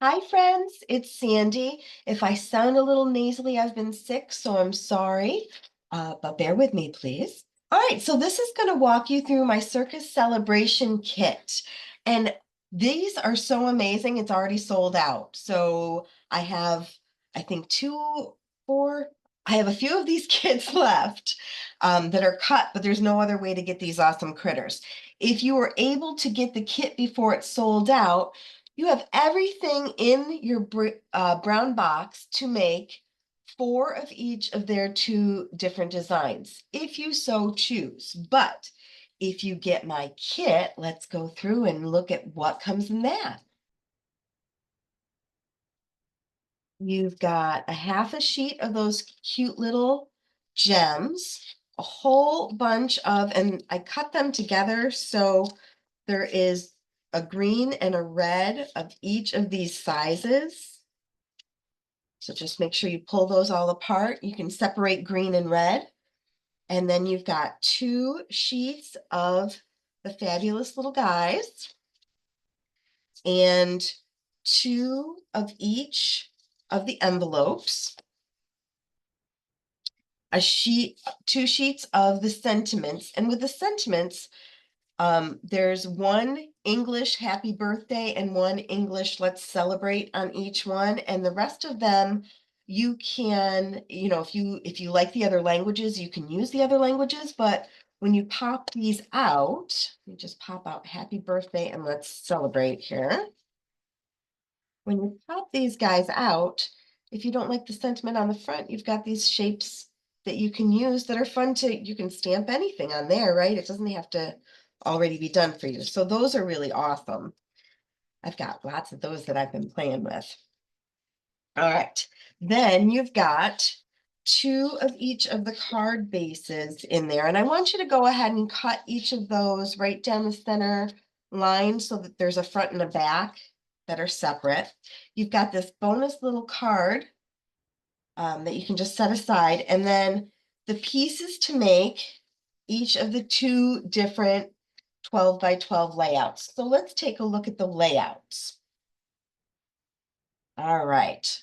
Hi, friends. It's Sandy. If I sound a little nasally, I've been sick, so I'm sorry, but bear with me, please. All right, so this is going to walk you through my Circus Celebration Kit. And these are so amazing. It's already sold out. So I have, I think, I have a few of these kits left that are cut, but there's no other way to get these awesome critters. If you were able to get the kit before it sold out, you have everything in your brown box to make 4 of each of their 2 different designs, if you so choose. But if you get my kit, let's go through and look at what comes in that. You've got a half a sheet of those cute little gems, a whole bunch of, and I cut them together so there is a green and a red of each of these sizes. So just make sure you pull those all apart. You can separate green and red. And then you've got 2 sheets of the fabulous little guys and 2 of each of the envelopes. A 2 sheets of the sentiments. And with the sentiments, there's one English happy birthday and one English let's celebrate on each one. And the rest of them, you can, if you like the other languages, you can use the other languages. But when you pop these out, you just pop out happy birthday and let's celebrate here. When you pop these guys out, if you don't like the sentiment on the front, you've got these shapes that you can use that are fun you can stamp anything on there, right? It doesn't have to already be done for you. So those are really awesome. I've got lots of those that I've been playing with. All right, then you've got 2 of each of the card bases in there. And I want you to go ahead and cut each of those right down the center line so that there's a front and a back that are separate. You've got this bonus little card that you can just set aside. And then the pieces to make each of the 2 different 12 by 12 layouts. So let's take a look at the layouts. All right.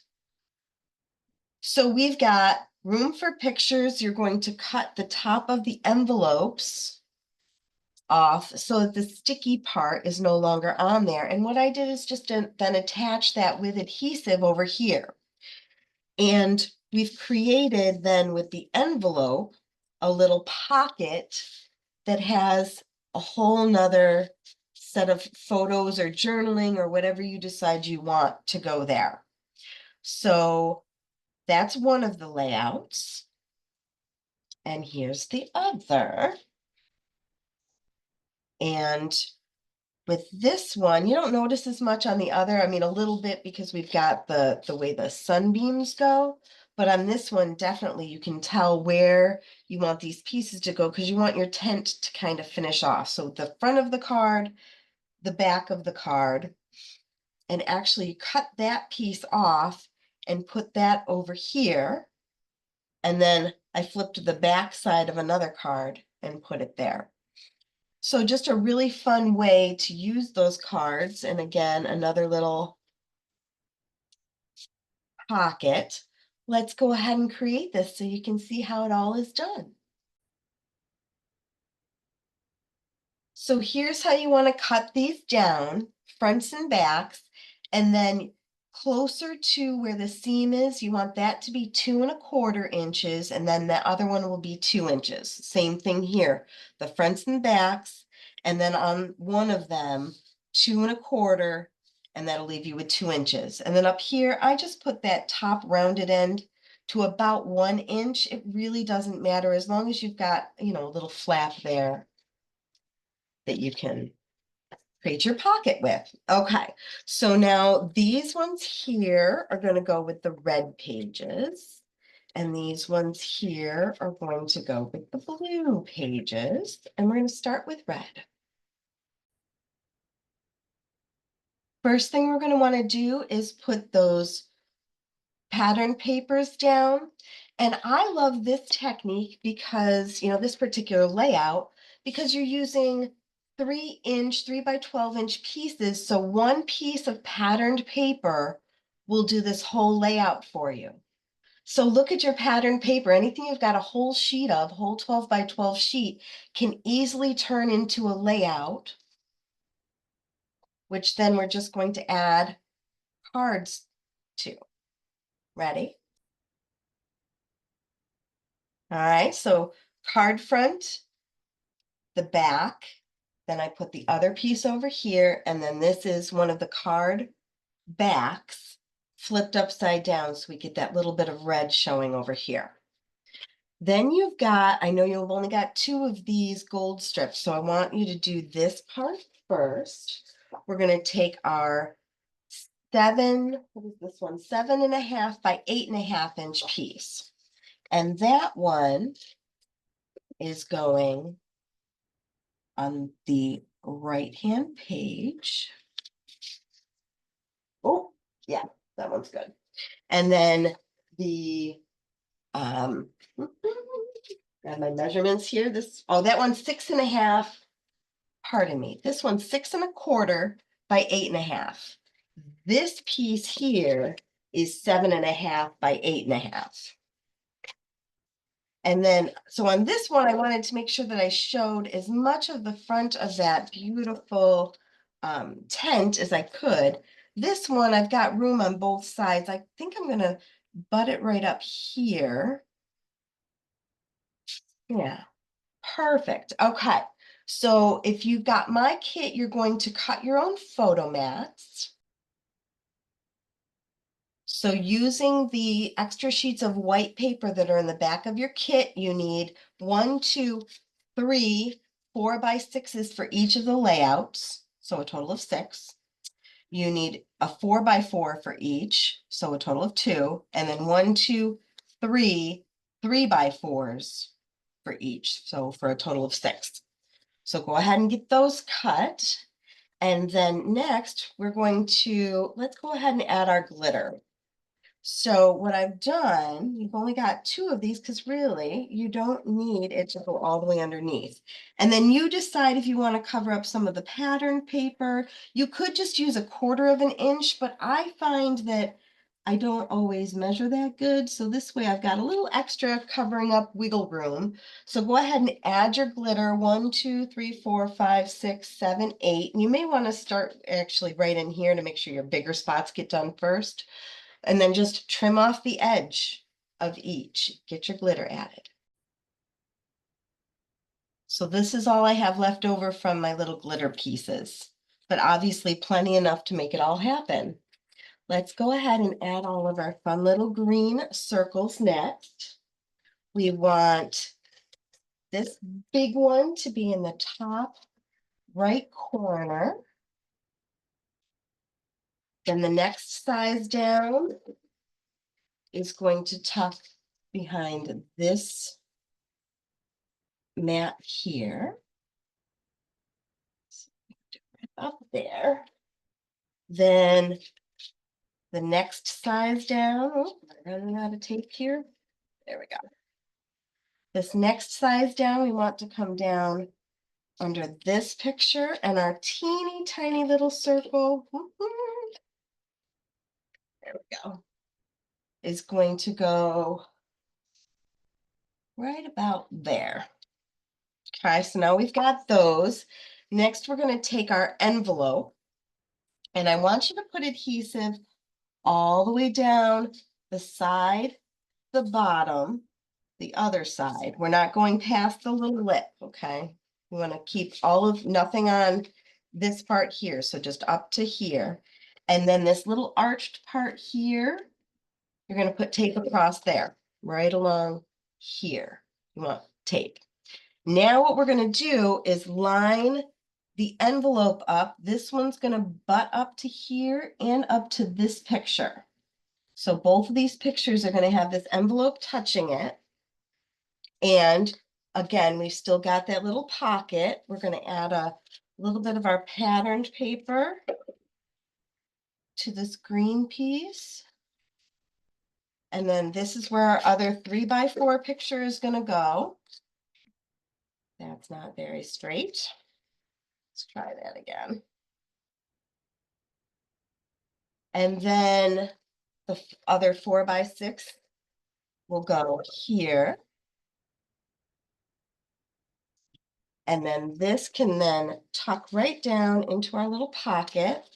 So we've got room for pictures. You're going to cut the top of the envelopes off so that the sticky part is no longer on there. And what I did is just then attach that with adhesive over here. And we've created then with the envelope a little pocket that has a whole nother set of photos or journaling or whatever you decide you want to go there. So that's one of the layouts. And here's the other. And with this one, you don't notice as much on the other. I mean, a little bit because we've got the way the sunbeams go. But on this one, definitely you can tell where you want these pieces to go because you want your tent to kind of finish off. So the front of the card, the back of the card, and actually cut that piece off and put that over here. And then I flipped the back side of another card and put it there. So just a really fun way to use those cards. And again, another little pocket. Let's go ahead and create this so you can see how it all is done. So here's how you want to cut these down, fronts and backs, and then closer to where the seam is, you want that to be 2¼ inches, and then the other one will be 2 inches. Same thing here, the fronts and backs, and then on one of them, 2¼ and that'll leave you with 2 inches. And then up here, I just put that top rounded end to about 1 inch. It really doesn't matter as long as you've got, a little flap there that you can create your pocket with. Okay, so now these ones here are going to go with the red pages. And these ones here are going to go with the blue pages. And we're going to start with red. First thing we're going to want to do is put those pattern papers down. And I love this technique because, this particular layout, because you're using 3-inch, 3 by 12 inch pieces. So one piece of patterned paper will do this whole layout for you. So look at your patterned paper. Anything you've got a whole sheet of, whole 12 by 12 sheet, can easily turn into a layout, which then we're just going to add cards to. Ready? All right, so card front, the back, then I put the other piece over here, and then this is one of the card backs flipped upside down, so we get that little bit of red showing over here. Then you've got, I know you've only got 2 of these gold strips, so I want you to do this part first. We're going to take our 7, what is this one? 7.5 by 8.5 inch piece. And that one is going on the right-hand page. Oh, yeah, that one's good. And then the, got my measurements here. That one's 6.5. Pardon me. This one's 6.25 by 8.5. This piece here is 7.5 by 8.5. And then, so on this one, I wanted to make sure that I showed as much of the front of that beautiful tent as I could. This one, I've got room on both sides. I think I'm going to butt it right up here. Yeah, perfect. Okay. So if you've got my kit, you're going to cut your own photo mats. So using the extra sheets of white paper that are in the back of your kit, you need 1, 2, 3 4x6s for each of the layouts, so a total of 6. You need a 4x4 for each, so a total of 2, and then 1, 2, 3 3x4s for each, so for a total of 6. So go ahead and get those cut. And then next, we're going to, let's go ahead and add our glitter. So what I've done, you've only got 2 of these because really you don't need it to go all the way underneath. And then you decide if you want to cover up some of the pattern paper. You could just use 1/4 inch, but I find that I don't always measure that good. So this way I've got a little extra covering up wiggle room. So go ahead and add your glitter. 1, 2, 3, 4, 5, 6, 7, 8. And you may want to start actually right in here to make sure your bigger spots get done first. And then just trim off the edge of each. Get your glitter added. So this is all I have left over from my little glitter pieces, but obviously plenty enough to make it all happen. Let's go ahead and add all of our fun little green circles next. We want this big one to be in the top right corner. Then the next size down is going to tuck behind this mat here. Up there. Then the next size down, oh, I'm running out of tape here. There we go. This next size down, we want to come down under this picture, and our teeny tiny little circle, there we go, is going to go right about there. Okay, so now we've got those. Next, we're going to take our envelope, and I want you to put adhesive all the way down the side, the bottom, the other side. We're not going past the little lip, okay? We want to keep nothing on this part here, so just up to here. And then this little arched part here, you're going to put tape across there, right along here. You want tape. Now what we're going to do is line the envelope up. This one's going to butt up to here and up to this picture. So both of these pictures are going to have this envelope touching it. And again, we've still got that little pocket. We're going to add a little bit of our patterned paper to this green piece. And then this is where our other 3x4 picture is going to go. That's not very straight. Let's try that again. And then the other 4x6 will go here. And then this can then tuck right down into our little pocket.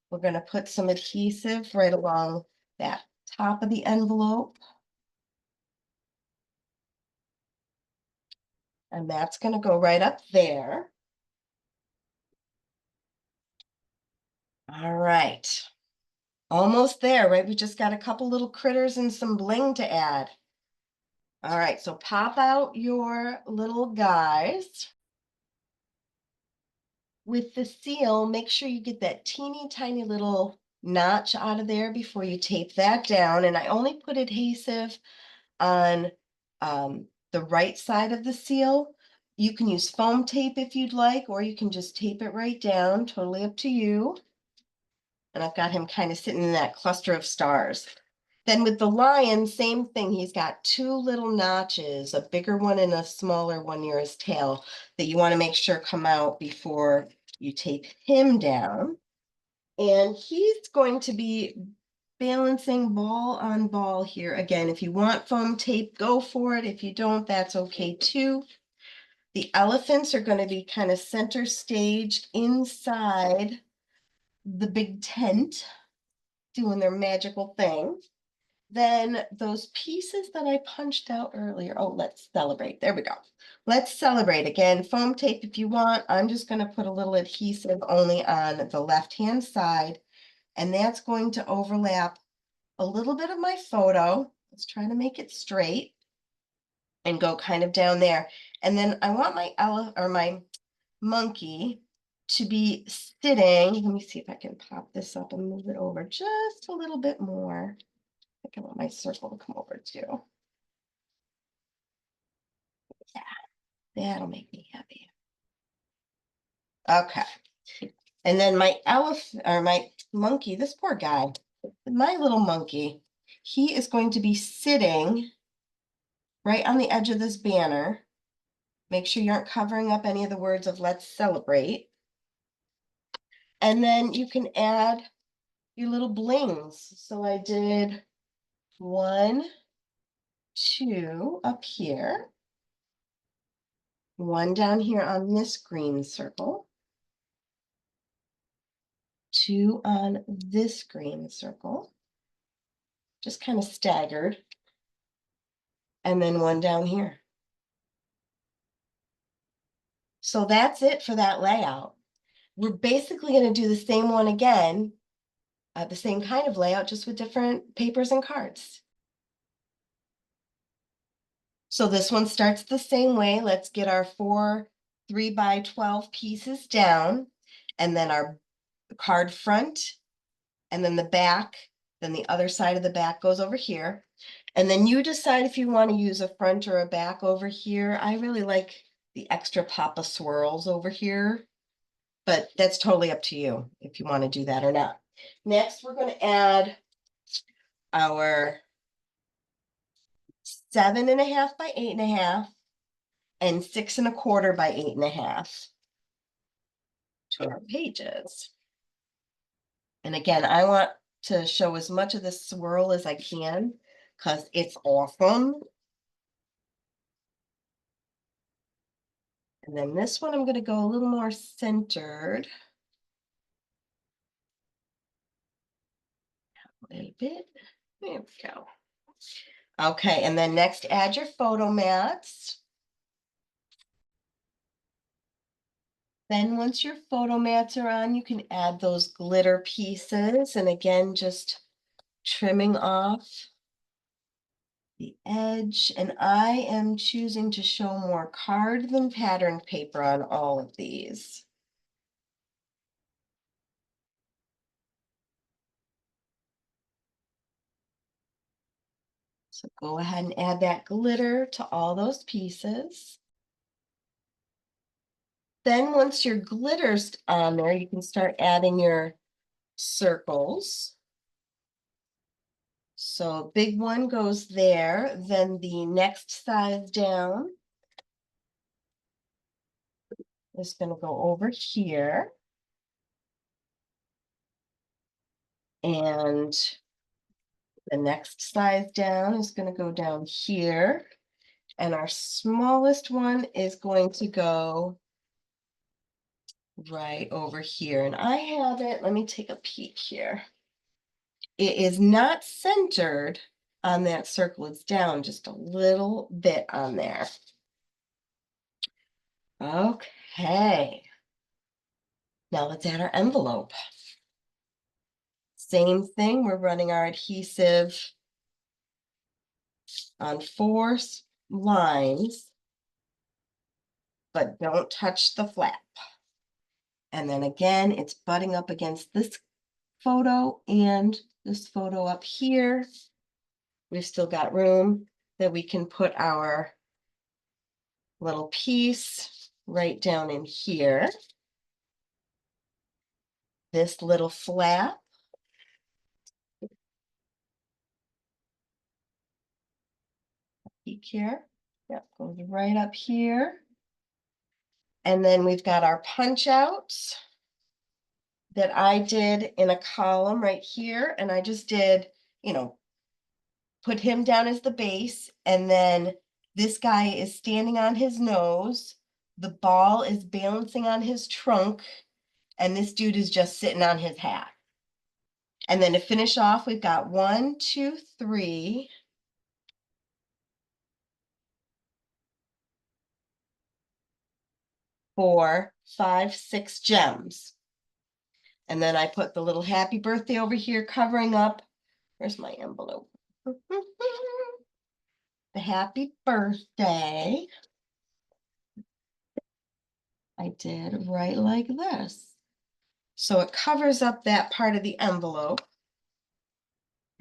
We're going to put some adhesive right along that top of the envelope. And that's going to go right up there. All right. Almost there, right? We just got a couple little critters and some bling to add. All right, so pop out your little guys. With the seal, make sure you get that teeny tiny little notch out of there before you tape that down. And I only put adhesive on the right side of the seal. You can use foam tape if you'd like, or you can just tape it right down, totally up to you. And I've got him kind of sitting in that cluster of stars. Then with the lion, same thing. He's got two little notches, a bigger one and a smaller one near his tail that you want to make sure come out before you tape him down. And he's going to be balancing ball on ball here. Again, if you want foam tape, go for it. If you don't, that's okay too. The elephants are going to be kind of center stage inside the big tent, doing their magical thing. Then those pieces that I punched out earlier, oh, let's celebrate. There we go. Let's celebrate. Again, foam tape if you want. I'm just going to put a little adhesive only on the left-hand side, and that's going to overlap a little bit of my photo. Let's try to make it straight and go kind of down there. And then I want my monkey to be sitting. Let me see if I can pop this up and move it over just a little bit more. I think I want my circle to come over too. Yeah, that'll make me happy. Okay. And then my elephant or my monkey, this poor guy, my little monkey, he is going to be sitting right on the edge of this banner. Make sure you aren't covering up any of the words of let's celebrate. And then you can add your little blings. So I did 1, 2 up here, 1 down here on this green circle, 2 on this green circle, just kind of staggered, and then 1 down here. So that's it for that layout. We're basically going to do the same one again, the same kind of layout, just with different papers and cards. So this one starts the same way. Let's get our 4 3x12 pieces down, and then our card front, and then the back, then the other side of the back goes over here. And then you decide if you want to use a front or a back over here. I really like the extra pop of swirls over here, but that's totally up to you if you want to do that or not. Next, we're going to add our 7.5 by 8.5 and 6.25 by 8.5 to our pages. And again, I want to show as much of the swirl as I can because it's awesome. And then this one, I'm going to go a little more centered. A little bit. There we go. Okay, and then next, add your photo mats. Then once your photo mats are on, you can add those glitter pieces. And again, just trimming off the edge. And I am choosing to show more card than patterned paper on all of these. So go ahead and add that glitter to all those pieces. Then once your glitter's on there, you can start adding your circles. So big one goes there, then the next size down is going to go over here. And the next size down is going to go down here. And our smallest one is going to go right over here. And I have it, let me take a peek here. It is not centered on that circle. It's down just a little bit on there. Okay. Now let's add our envelope. Same thing, we're running our adhesive on 4 lines, but don't touch the flap. And then again, it's butting up against this photo and this photo up here. We've still got room that we can put our little piece right down in here. This little flap. Peek here. Yep, goes right up here. And then we've got our punch outs that I did in a column right here. And I just did, put him down as the base. And then this guy is standing on his nose. The ball is balancing on his trunk. And this dude is just sitting on his hat. And then to finish off, we've got 1, 2, 3. 4, 5, 6 gems. And then I put the little happy birthday over here covering up. Where's my envelope? The happy birthday. I did right like this. So it covers up that part of the envelope.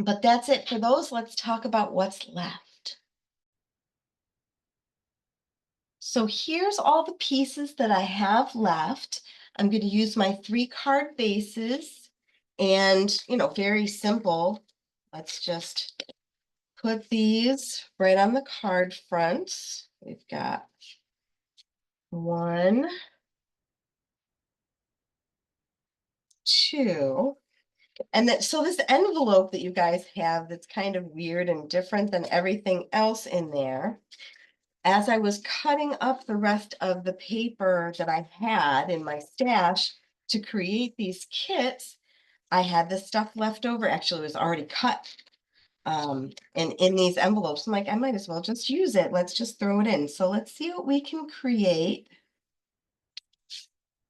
But that's it for those. Let's talk about what's left. So here's all the pieces that I have left. I'm going to use my 3 card bases and, very simple. Let's just put these right on the card front. We've got 1, 2, and then so this envelope that you guys have that's kind of weird and different than everything else in there. As I was cutting up the rest of the paper that I had in my stash to create these kits, I had this stuff left over. Actually, it was already cut and in these envelopes. I'm like, I might as well just use it. Let's just throw it in. So let's see what we can create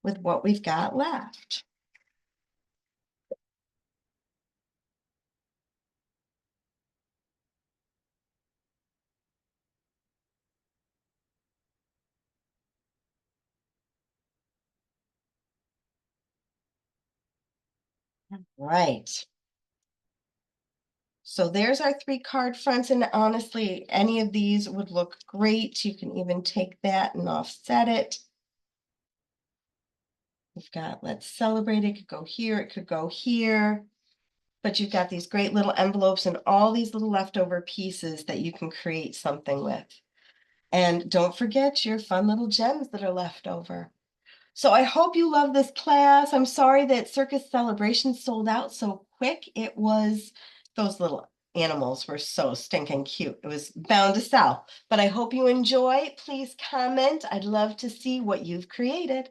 with what we've got left. Right. So there's our 3 card fronts, and honestly, any of these would look great. You can even take that and offset it. We've got Let's Celebrate. It could go here, it could go here. But you've got these great little envelopes and all these little leftover pieces that you can create something with. And don't forget your fun little gems that are left over. So I hope you love this class. I'm sorry that Circus Celebration sold out so quick. It was, those little animals were so stinking cute. It was bound to sell. But I hope you enjoy. Please comment. I'd love to see what you've created.